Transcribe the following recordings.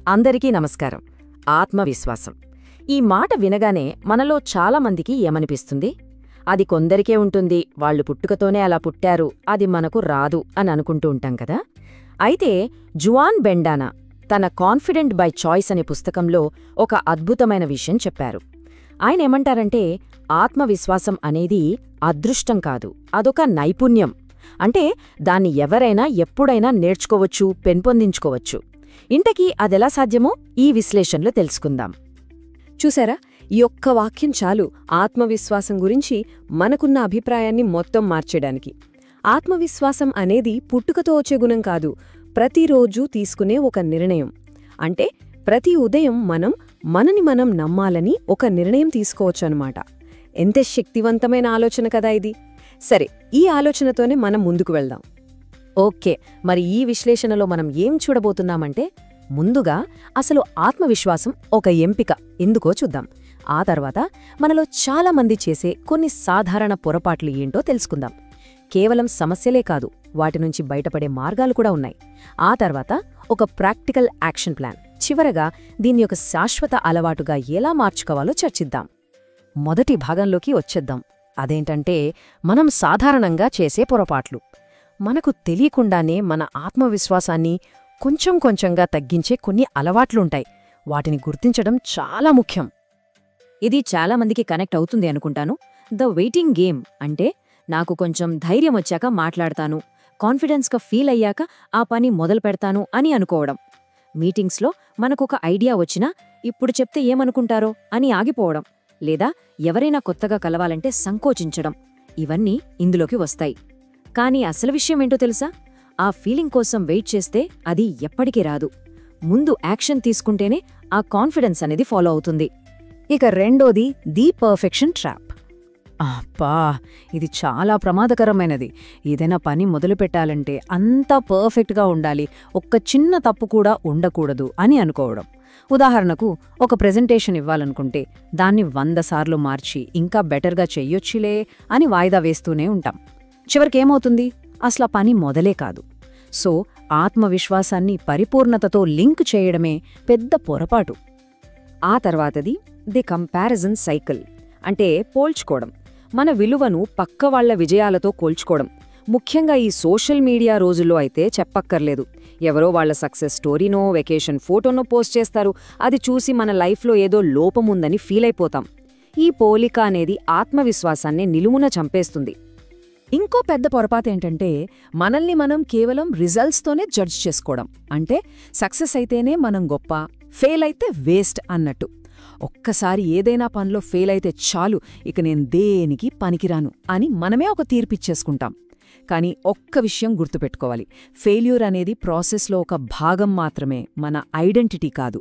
అందరికీ నమస్కారం. ఆత్మవిశ్వాసం ఈ మాట వినగానే మనలో చాలామందికి ఏమనిపిస్తుంది? అది కొందరికే ఉంటుంది, వాళ్ళు పుట్టుకతోనే అలా పుట్టారు, అది మనకు రాదు అని అనుకుంటూ ఉంటాం కదా. అయితే జువాన్ బెండానా తన కాన్ఫిడెంట్ బై చాయిస్ అనే పుస్తకంలో ఒక అద్భుతమైన విషయం చెప్పారు. ఆయనేమంటారంటే, ఆత్మవిశ్వాసం అనేది అదృష్టం కాదు, అదొక నైపుణ్యం. అంటే దాన్ని ఎవరైనా ఎప్పుడైనా నేర్చుకోవచ్చు, పెంపొందించుకోవచ్చు. ఇంతకీ అదెలా సాధ్యమో ఈ విశ్లేషణలో తెలుసుకుందాం. చూసారా, ఈ ఒక్క వాక్యం చాలు ఆత్మవిశ్వాసం గురించి మనకున్న అభిప్రాయాన్ని మొత్తం మార్చేయడానికి. ఆత్మవిశ్వాసం అనేది పుట్టుకతో వచ్చే గుణం కాదు, ప్రతిరోజూ తీసుకునే ఒక నిర్ణయం. అంటే ప్రతి ఉదయం మనని మనం నమ్మాలని ఒక నిర్ణయం తీసుకోవచ్చనమాట. ఎంత శక్తివంతమైన ఆలోచన కదా ఇది. సరే, ఈ ఆలోచనతోనే మనం ముందుకు వెళ్దాం. ఓకే, మరి ఈ విశ్లేషణలో మనం ఏం చూడబోతున్నామంటే, ముందుగా అసలు ఆత్మవిశ్వాసం ఒక ఎంపిక ఎందుకో చూద్దాం. ఆ తర్వాత మనలో చాలామంది చేసే కొన్ని సాధారణ పొరపాట్లు ఏంటో తెలుసుకుందాం. కేవలం సమస్యలే కాదు, వాటి నుంచి బయటపడే మార్గాలు కూడా ఉన్నాయి. ఆ తర్వాత ఒక ప్రాక్టికల్ యాక్షన్ ప్లాన్. చివరగా దీన్ని ఒక శాశ్వత అలవాటుగా ఎలా మార్చుకోవాలో చర్చిద్దాం. మొదటి భాగంలోకి వచ్చేద్దాం. అదేంటంటే, మనం సాధారణంగా చేసే పొరపాట్లు. మనకు తెలియకుండానే మన ఆత్మవిశ్వాసాన్ని కొంచెం కొంచెంగా తగ్గించే కొన్ని అలవాట్లుంటాయి. వాటిని గుర్తించడం చాలా ముఖ్యం. ఇది చాలామందికి కనెక్ట్ అవుతుంది అనుకుంటాను. ద వెయిటింగ్ గేమ్ అంటే, నాకు కొంచెం ధైర్యం వచ్చాక మాట్లాడతాను, కాన్ఫిడెన్స్గా ఫీల్ అయ్యాక ఆ పని మొదలు పెడతాను అని అనుకోవడం. మీటింగ్స్లో మనకొక ఐడియా వచ్చినా ఇప్పుడు చెప్తే ఏమనుకుంటారో అని ఆగిపోవడం, లేదా ఎవరైనా కొత్తగా కలవాలంటే సంకోచించడం, ఇవన్నీ ఇందులోకి వస్తాయి. కానీ అసలు విషయమేంటో తెలుసా? ఆ ఫీలింగ్ కోసం వెయిట్ చేస్తే అది ఎప్పటికీ రాదు. ముందు యాక్షన్ తీసుకుంటేనే ఆ కాన్ఫిడెన్స్ అనేది ఫాలో అవుతుంది. ఇక రెండోది ది పర్ఫెక్షన్ ట్రాప్. అబ్బా, ఇది చాలా ప్రమాదకరమైనది. ఏదైనా పని మొదలుపెట్టాలంటే అంతా పర్ఫెక్ట్గా ఉండాలి, ఒక్క చిన్న తప్పు కూడా ఉండకూడదు అని అనుకోవడం. ఉదాహరణకు, ఒక ప్రెజెంటేషన్ ఇవ్వాలనుకుంటే దాన్ని 100 సార్లు మార్చి ఇంకా బెటర్గా చెయ్యొచ్చులే అని వాయిదా వేస్తూనే ఉంటాం. చివరికేమవుతుంది? అసలు పని మొదలే కాదు. సో ఆత్మవిశ్వాసాన్ని పరిపూర్ణతతో లింక్ చేయడమే పెద్ద పొరపాటు. ఆ తర్వాతది ది కంపారిజన్ సైకిల్. అంటే పోల్చుకోవడం. మన విలువను పక్కవాళ్ల విజయాలతో కోల్చుకోవడం. ముఖ్యంగా ఈ సోషల్ మీడియా రోజుల్లో అయితే చెప్పక్కర్లేదు. ఎవరో వాళ్ల సక్సెస్ స్టోరీనో, వెకేషన్ ఫోటోనో పోస్ట్ చేస్తారు. అది చూసి మన లైఫ్లో ఏదో లోపముందని ఫీల్ అయిపోతాం. ఈ పోలిక అనేది ఆత్మవిశ్వాసాన్ని నిలువున చంపేస్తుంది. ఇంకో పెద్ద పొరపాతేంటంటే, మనల్ని మనం కేవలం రిజల్ట్స్తోనే జడ్జ్ చేసుకోవడం. అంటే సక్సెస్ అయితేనే మనం గొప్ప, ఫెయిల్ అయితే వేస్ట్ అన్నట్టు. ఒక్కసారి ఏదైనా పనిలో ఫెయిల్ అయితే చాలు, ఇక నేను దేనికి పనికిరాను అని మనమే ఒక తీర్పిచ్చేసుకుంటాం. కానీ ఒక్క విషయం గుర్తుపెట్టుకోవాలి, ఫెయిల్యూర్ అనేది ప్రాసెస్లో ఒక భాగం మాత్రమే, మన ఐడెంటిటీ కాదు.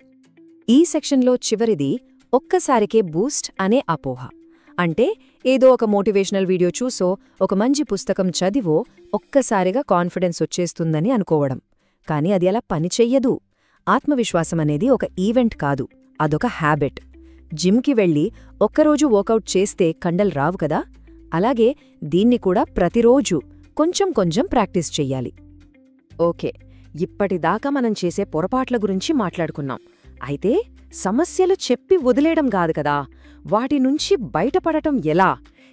ఈ సెక్షన్లో చివరిది ఒక్కసారికే బూస్ట్ అనే అపోహ. అంటే ఏదో ఒక మోటివేషనల్ వీడియో చూసో, ఒక మంచి పుస్తకం చదివో ఒక్కసారిగా కాన్ఫిడెన్స్ వచ్చేస్తుందని అనుకోవడం. కానీ అది అలా పనిచెయ్యదు. ఆత్మవిశ్వాసం అనేది ఒక ఈవెంట్ కాదు, అదొక హ్యాబిట్. జిమ్కి వెళ్ళి ఒక్కరోజు వర్కౌట్ చేస్తే కండలు రావు కదా, అలాగే దీన్ని కూడా ప్రతిరోజు కొంచెం కొంచెం ప్రాక్టీస్ చెయ్యాలి. ఓకే, ఇప్పటిదాకా మనం చేసే పొరపాట్ల గురించి మాట్లాడుకున్నాం. అయితే సమస్యలు చెప్పి వదిలేయడం కాదు కదా, వాటి నుంచి బయటపడటం ఎలా?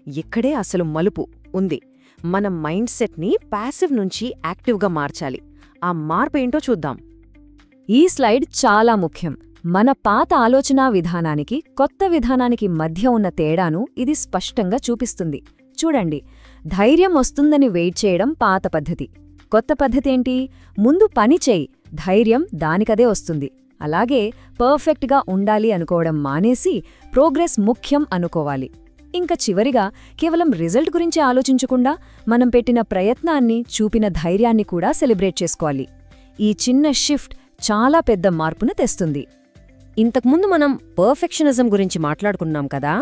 ఇక్కడే అసలు మలుపు ఉంది. మన మైండ్ సెట్ని ప్యాసివ్ నుంచి యాక్టివ్గా మార్చాలి. ఆ మార్పేంటో చూద్దాం. ఈ స్లైడ్ చాలా ముఖ్యం. మన పాత ఆలోచనా విధానానికి, కొత్త విధానానికి మధ్య ఉన్న తేడాను ఇది స్పష్టంగా చూపిస్తుంది. చూడండి, ధైర్యం వస్తుందని వెయిట్ చేయడం పాత పద్ధతి. కొత్త పద్ధతేంటి? ముందు పని చేయి, ధైర్యం దానికదే వస్తుంది. అలాగే పర్ఫెక్ట్గా ఉండాలి అనుకోవడం మానేసి ప్రోగ్రెస్ ముఖ్యం అనుకోవాలి. ఇంకా చివరిగా, కేవలం రిజల్ట్ గురించి ఆలోచించకుండా మనం పెట్టిన ప్రయత్నాన్ని, చూపిన ధైర్యాన్ని కూడా సెలబ్రేట్ చేసుకోవాలి. ఈ చిన్న షిఫ్ట్ చాలా పెద్ద మార్పును తెస్తుంది. ఇంతకుముందు మనం పర్ఫెక్షనిజం గురించి మాట్లాడుకున్నాం కదా,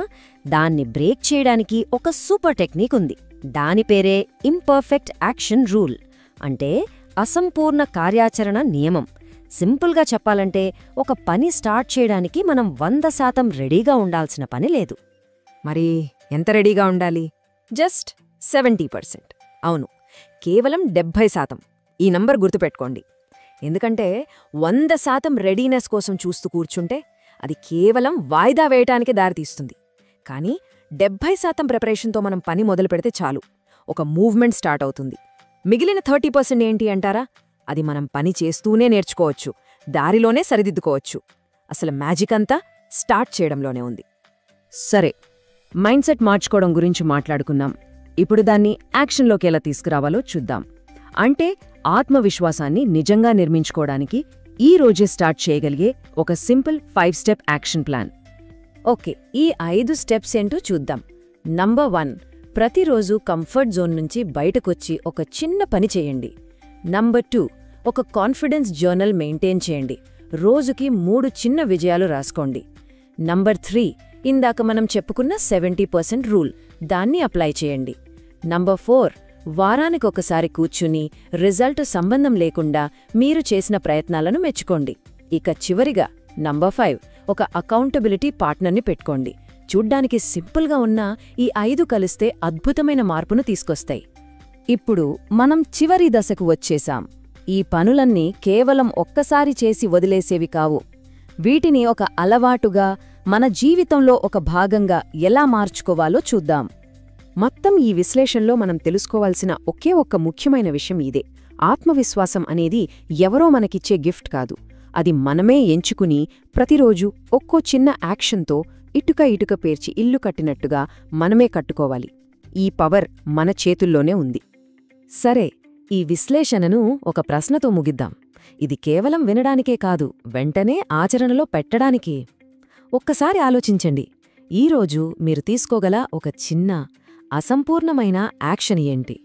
దాన్ని బ్రేక్ చేయడానికి ఒక సూపర్ టెక్నిక్ ఉంది. దాని పేరే ఇంపర్ఫెక్ట్ యాక్షన్ రూల్. అంటే అసంపూర్ణ కార్యాచరణ నియమం. సింపుల్గా చెప్పాలంటే, ఒక పని స్టార్ట్ చేయడానికి మనం 100% రెడీగా ఉండాల్సిన పని లేదు. మరి ఎంత రెడీగా ఉండాలి? జస్ట్ 70%. అవును, కేవలం 70%. ఈ నంబర్ గుర్తుపెట్టుకోండి. ఎందుకంటే 100% రెడీనెస్ కోసం చూస్తూ కూర్చుంటే అది కేవలం వాయిదా వేయటానికే దారితీస్తుంది. కానీ 70% ప్రిపరేషన్తో మనం పని మొదలు పెడితే చాలు, ఒక మూవ్మెంట్ స్టార్ట్ అవుతుంది. మిగిలిన 30% ఏంటి అంటారా? అది మనం పని చేస్తూనే నేర్చుకోవచ్చు, దారిలోనే సరిదిద్దుకోవచ్చు. అసలు మ్యాజిక్ అంతా స్టార్ట్ చేయడంలోనే ఉంది. సరే, మైండ్ సెట్ మార్చుకోవడం గురించి మాట్లాడుకున్నాం. ఇప్పుడు దాన్ని యాక్షన్లోకి ఎలా తీసుకురావాలో చూద్దాం. అంటే ఆత్మవిశ్వాసాన్ని నిజంగా నిర్మించుకోవడానికి ఈ రోజే స్టార్ట్ చేయగలిగే ఒక simple 5 step action plan. Okay, ఈ 5 స్టెప్స్ ఏంటో చూద్దాం. నంబర్ 1, ప్రతిరోజు కంఫర్ట్ జోన్ నుంచి బయటకొచ్చి ఒక చిన్న పని చేయండి. నంబర్ 2, ఒక కాన్ఫిడెన్స్ జర్నల్ మెయింటైన్ చేయండి. రోజుకి 3 చిన్న విజయాలు రాసుకోండి. నంబర్ 3, ఇందాక మనం చెప్పుకున్న 70% రూల్, దాన్ని అప్లై చేయండి. నంబర్ 4, వారానికొకసారి కూర్చుని రిజల్ట్ సంబంధం లేకుండా మీరు చేసిన ప్రయత్నాలను మెచ్చుకోండి. ఇక చివరిగా నంబర్ 5, ఒక అకౌంటబిలిటీ పార్ట్నర్ని పెట్టుకోండి. చూడ్డానికి సింపుల్గా ఉన్నా ఈ 5 కలిస్తే అద్భుతమైన మార్పును తీసుకొస్తాయి. ఇప్పుడు మనం చివరి దశకు వచ్చేశాం. ఈ పనులన్నీ కేవలం ఒక్కసారి చేసి వదిలేసేవి కావు. వీటిని ఒక అలవాటుగా, మన జీవితంలో ఒక భాగంగా ఎలా మార్చుకోవాలో చూద్దాం. మొత్తం ఈ విశ్లేషణలో మనం తెలుసుకోవాల్సిన ఒకే ఒక్క ముఖ్యమైన విషయం ఇదే: ఆత్మవిశ్వాసం అనేది ఎవరో మనకిచ్చే గిఫ్ట్ కాదు. అది మనమే ఎంచుకుని ప్రతిరోజు ఒక్కో చిన్న యాక్షన్తో ఇటుక పేర్చి ఇల్లు కట్టినట్టుగా మనమే కట్టుకోవాలి. ఈ పవర్ మన చేతుల్లోనే ఉంది. సరే, ఈ విశ్లేషణను ఒక ప్రశ్నతో ముగిద్దాం. ఇది కేవలం వినడానికే కాదు, వెంటనే ఆచరణలో పెట్టడానికి. ఒక్కసారి ఆలోచించండి, ఈరోజు మీరు తీసుకోగల ఒక చిన్న, అసంపూర్ణమైన యాక్షన్ ఏంటి?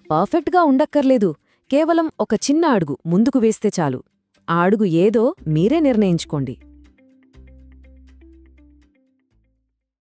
పర్ఫెక్ట్గా ఉండక్కర్లేదు, కేవలం ఒక చిన్న అడుగు ముందుకు వేస్తే చాలు. ఆ అడుగు ఏదో మీరే నిర్ణయించుకోండి.